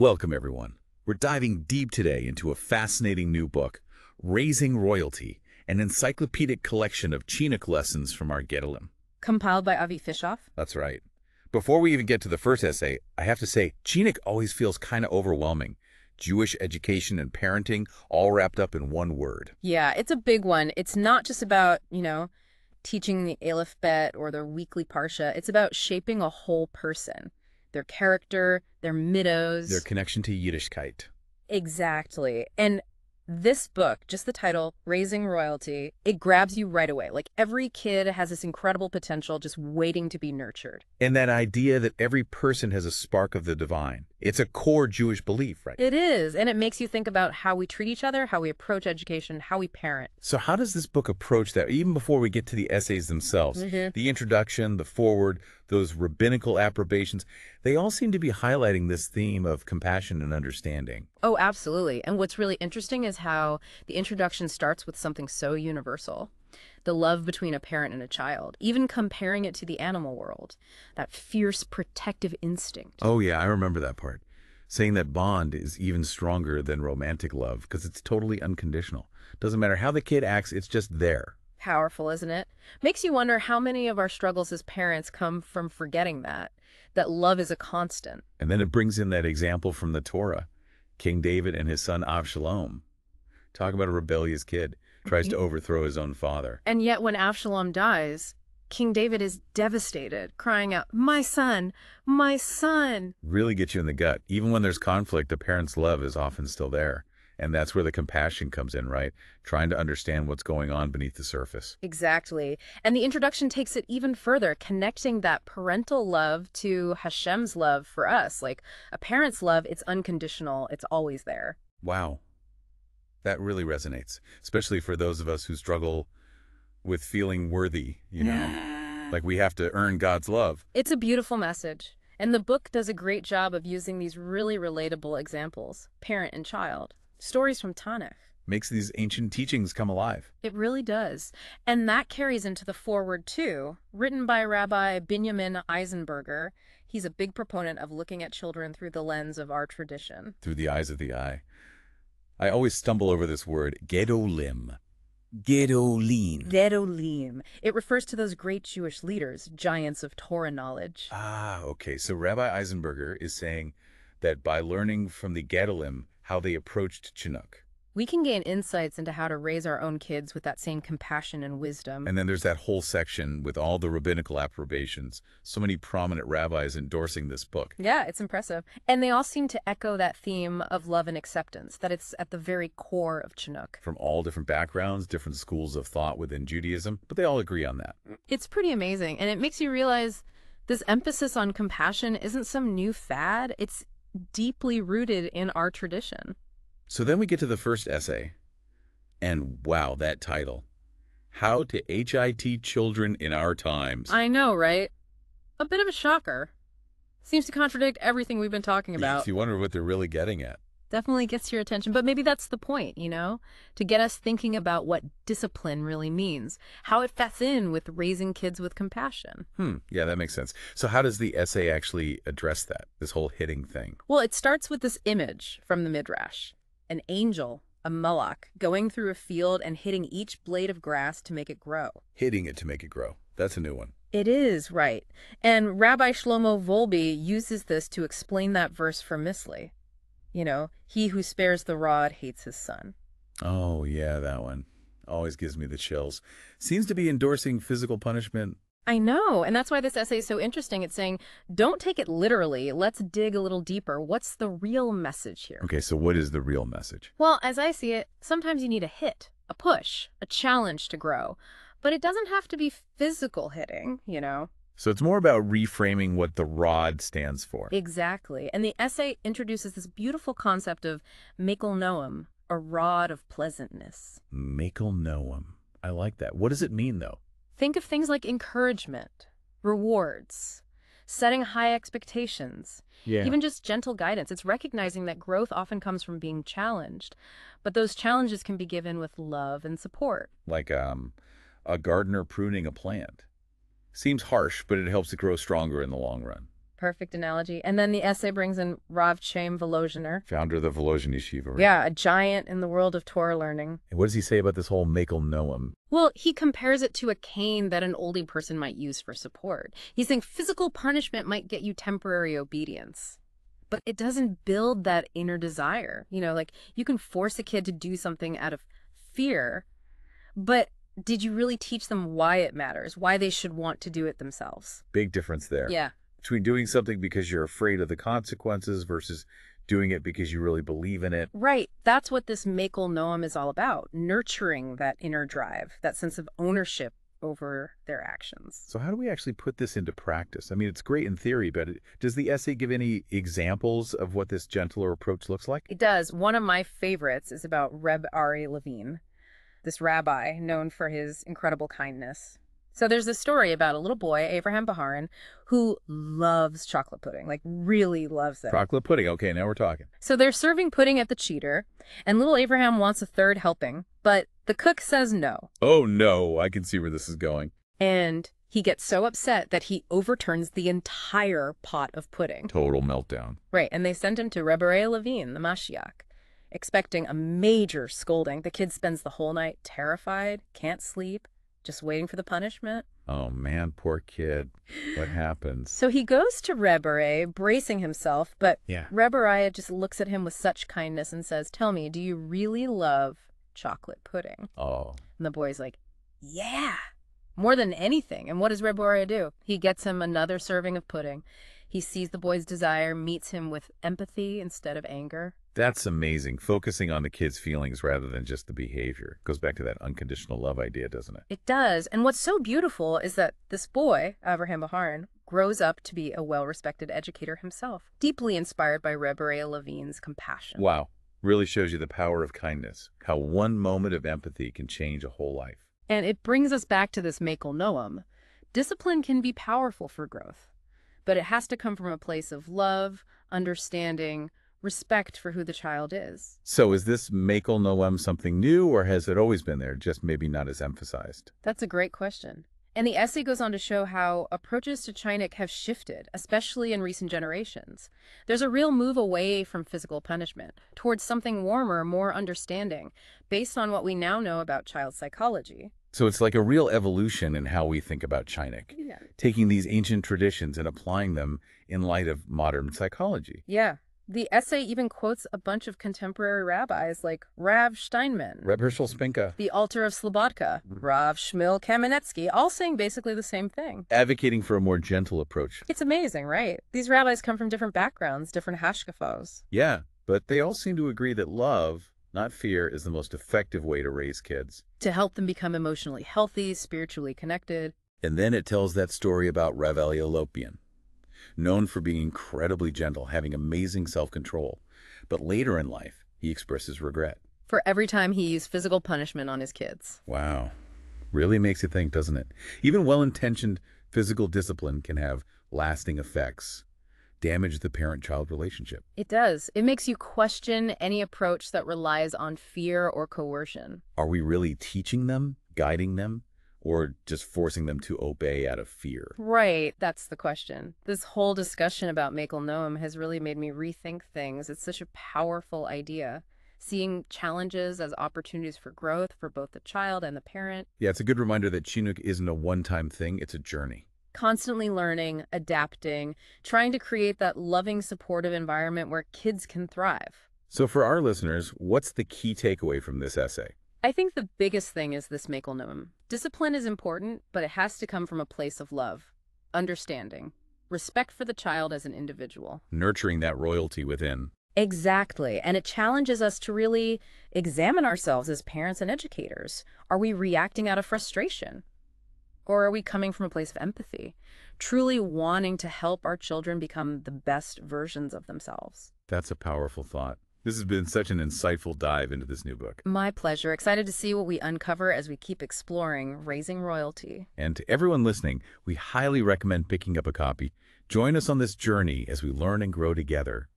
Welcome, everyone. We're diving deep today into a fascinating new book, Raising Royalty, an encyclopedic collection of CHINUCH lessons from our Gedalim. Compiled by Avi Fishoff? That's right. Before we even get to the first essay, I have to say, CHINUCH always feels kind of overwhelming. Jewish education and parenting all wrapped up in one word. Yeah, it's a big one. It's not just about, teaching the Aleph Bet or the weekly Parsha. It's about shaping a whole person, their character, their middos. Their connection to Yiddishkeit. Exactly. And this book, just the title, Raising Royalty, it grabs you right away. Like every kid has this incredible potential just waiting to be nurtured. And that idea that every person has a spark of the divine. It's a core Jewish belief, right? It is. And it makes you think about how we treat each other, how we approach education, how we parent. So how does this book approach that, even before we get to the essays themselves? The introduction, the foreword, those rabbinical approbations, they all seem to be highlighting this theme of compassion and understanding. Oh, absolutely. And what's really interesting is how the introduction starts with something so universal. The love between a parent and a child, even comparing it to the animal world, that fierce protective instinct. Oh yeah, I remember that part. Saying that bond is even stronger than romantic love because it's totally unconditional. Doesn't matter how the kid acts, it's just there. Powerful, isn't it? Makes you wonder how many of our struggles as parents come from forgetting that love is a constant. And then it brings in that example from the Torah, King David and his son Avshalom. Talk about a rebellious kid, tries to overthrow his own father. And yet when Avshalom dies, King David is devastated, crying out, "My son, my son." Really gets you in the gut. Even when there's conflict, a parent's love is often still there. And that's where the compassion comes in, right? Trying to understand what's going on beneath the surface. Exactly. And the introduction takes it even further, connecting that parental love to Hashem's love for us. Like a parent's love, it's unconditional. It's always there. Wow. That really resonates, especially for those of us who struggle with feeling worthy, like we have to earn God's love. It's a beautiful message. And the book does a great job of using these really relatable examples, parent and child, stories from Tanakh. Makes these ancient teachings come alive. It really does. And that carries into the foreword too, written by Rabbi Binyamin Eisenberger. He's a big proponent of looking at children through the lens of our tradition. Through the eyes of the eye. I always stumble over this word, gedolim. Gedolim. Gedolim. It refers to those great Jewish leaders, giants of Torah knowledge. Ah, okay. So Rabbi Eisenberger is saying that by learning from the Gedolim how they approached CHINUCH. We can gain insights into how to raise our own kids with that same compassion and wisdom. And then there's that whole section with all the rabbinical approbations. So many prominent rabbis endorsing this book. Yeah, it's impressive. And they all seem to echo that theme of love and acceptance, that it's at the very core of CHINUCH. From all different backgrounds, different schools of thought within Judaism, but they all agree on that. It's pretty amazing. And it makes you realize this emphasis on compassion isn't some new fad. It's deeply rooted in our tradition. So then we get to the first essay, and wow, that title. How to HIT Children in Our Times. I know, right? A bit of a shocker. Seems to contradict everything we've been talking about. Yes, you wonder what they're really getting at. Definitely gets your attention, but maybe that's the point, to get us thinking about what discipline really means, how it fits in with raising kids with compassion. Yeah, that makes sense. So how does the essay actually address that, this whole hitting thing? Well, it starts with this image from the Midrash. An angel, a malach, going through a field and hitting each blade of grass to make it grow. Hitting it to make it grow. That's a new one. It is, right. And Rabbi Shlomo Volbe uses this to explain that verse for Misli. He who spares the rod hates his son. Oh, yeah, that one. Always gives me the chills. Seems to be endorsing physical punishment. I know, and that's why this essay is so interesting. It's saying, don't take it literally. Let's dig a little deeper. What's the real message here? Okay, so what is the real message? Well, as I see it, sometimes you need a hit, a push, a challenge to grow. But it doesn't have to be physical hitting, So it's more about reframing what the rod stands for. Exactly. And the essay introduces this beautiful concept of Mekel Noam, a rod of pleasantness. Mekel Noam. I like that. What does it mean, though? Think of things like encouragement, rewards, setting high expectations, even just gentle guidance. It's recognizing that growth often comes from being challenged, but those challenges can be given with love and support. Like a gardener pruning a plant. Seems harsh, but it helps it grow stronger in the long run. Perfect analogy. And then the essay brings in Rav Chaim Volozhiner. Founder of the Volozhin Yeshiva. Right? Yeah, a giant in the world of Torah learning. And what does he say about this whole Makel Noam? Well, he compares it to a cane that an oldie person might use for support. He's saying physical punishment might get you temporary obedience, but it doesn't build that inner desire. You know, like you can force a kid to do something out of fear, but did you really teach them why it matters, why they should want to do it themselves? Big difference there. Yeah. Between doing something because you're afraid of the consequences versus doing it because you really believe in it. Right. That's what this Makel Noam is all about, nurturing that inner drive, that sense of ownership over their actions. So how do we actually put this into practice? I mean, it's great in theory, but does the essay give any examples of what this gentler approach looks like? It does. One of my favorites is about Reb Ari Levine, this rabbi known for his incredible kindness. So there's a story about a little boy, Abraham Baharin, who loves chocolate pudding, like really loves it. Chocolate pudding. Okay, now we're talking. So they're serving pudding at the Cheater, and little Abraham wants a third helping, but the cook says no. Oh, no. I can see where this is going. And he gets so upset that he overturns the entire pot of pudding. Total meltdown. Right, and they send him to Rebbe Levine, the Mashiach, expecting a major scolding. The kid spends the whole night terrified, can't sleep, just waiting for the punishment. Oh, man, poor kid. What happens? So he goes to Rebbe, bracing himself, but Yeah. Rebbe just looks at him with such kindness and says, "Tell me, do you really love chocolate pudding?" Oh. And the boy's like, "Yeah, more than anything." And what does Rebbe do? He gets him another serving of pudding. He sees the boy's desire, meets him with empathy instead of anger. That's amazing. Focusing on the kid's feelings rather than just the behavior. Goes back to that unconditional love idea, doesn't it? It does. And what's so beautiful is that this boy, Avraham Baharin, grows up to be a well-respected educator himself, deeply inspired by Rebbe Levine's compassion. Wow. Really shows you the power of kindness. How one moment of empathy can change a whole life. And it brings us back to this Makel Noam. Discipline can be powerful for growth, but it has to come from a place of love, understanding, respect for who the child is. So is this Makel Noam something new, or has it always been there, just maybe not as emphasized? That's a great question. And the essay goes on to show how approaches to CHINUCH have shifted, especially in recent generations. There's a real move away from physical punishment towards something warmer, more understanding, based on what we now know about child psychology. So it's like a real evolution in how we think about CHINUCH, Yeah. taking these ancient traditions and applying them in light of modern psychology. Yeah. The essay even quotes a bunch of contemporary rabbis like Rav Steinman, Reb Herschel Spinka, the Alter of Slobodka, Rav Shmuel Kamenetsky, all saying basically the same thing. advocating for a more gentle approach. It's amazing, right? These rabbis come from different backgrounds, different hashkafos. Yeah, but they all seem to agree that love, not fear, is the most effective way to raise kids. To help them become emotionally healthy, spiritually connected. And then it tells that story about Rav Elia Lopian, known for being incredibly gentle, having amazing self-control. But later in life, he expresses regret. For every time he used physical punishment on his kids. Wow. Really makes you think, doesn't it? Even well-intentioned physical discipline can have lasting effects, damage the parent-child relationship. It does. It makes you question any approach that relies on fear or coercion. Are we really teaching them, guiding them, or just forcing them to obey out of fear? Right, that's the question. This whole discussion about Makel Noam has really made me rethink things. It's such a powerful idea. Seeing challenges as opportunities for growth for both the child and the parent. Yeah, it's a good reminder that CHINUCH isn't a one-time thing, it's a journey. Constantly learning, adapting, trying to create that loving, supportive environment where kids can thrive. So for our listeners, what's the key takeaway from this essay? I think the biggest thing is this Makel Noam. Discipline is important, but it has to come from a place of love, understanding, respect for the child as an individual. Nurturing that royalty within. Exactly. And it challenges us to really examine ourselves as parents and educators. Are we reacting out of frustration? Or are we coming from a place of empathy, truly wanting to help our children become the best versions of themselves? That's a powerful thought. This has been such an insightful dive into this new book. My pleasure. Excited to see what we uncover as we keep exploring Raising Royalty. And to everyone listening, we highly recommend picking up a copy. Join us on this journey as we learn and grow together.